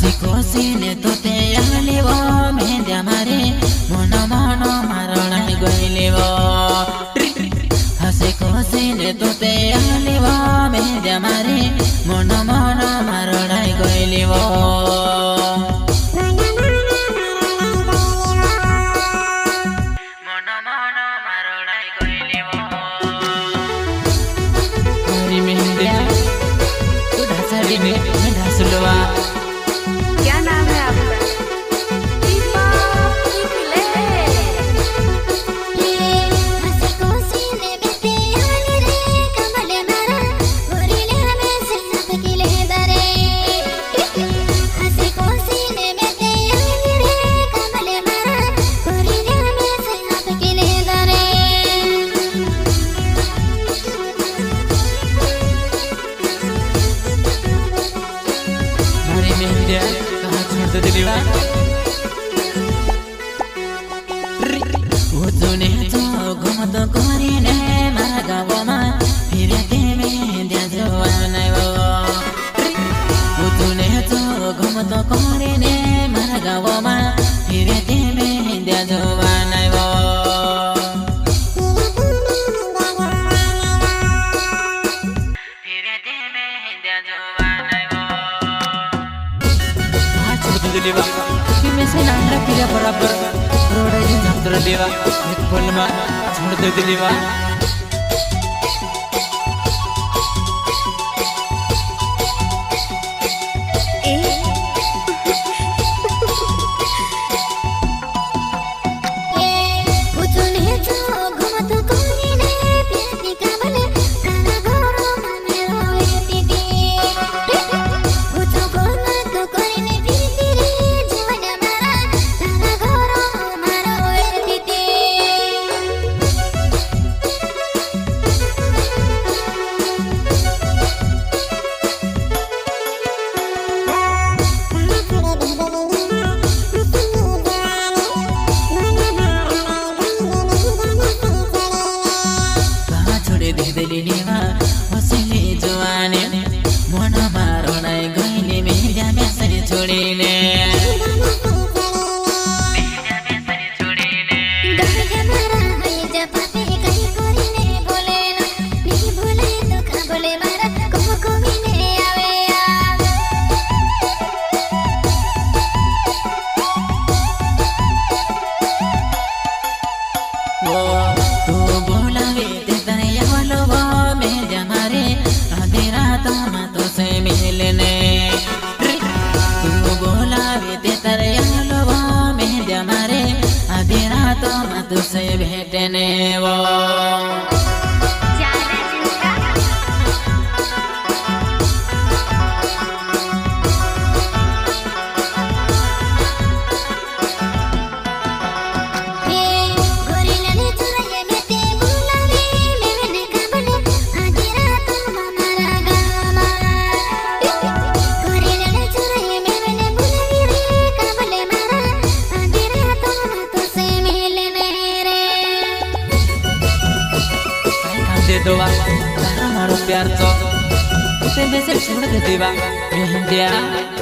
हसी खुशी ने तो ते आलेवो मेंद्या मारे मन मन मारणाई गइलेवो हसी खुशी ने तो ते आलेवो मेंद्या मारे मन मन मारणाई गइलेवो क्या नाम है आपका? घुमत गरिने मारा गाउँमा फेरि तिमी त्यहाँ जवानै घुमत गरिने मारा गाउँमा फेरि तिमी त्यहाँ जवानै बराबर रोड जंतर देवा एक पल में छोड़ दे दिलेवा तुझसे भेटने वो दोवा हमारो प्यार तो उसे बेसे छोड़ दे देवा मेहंदिया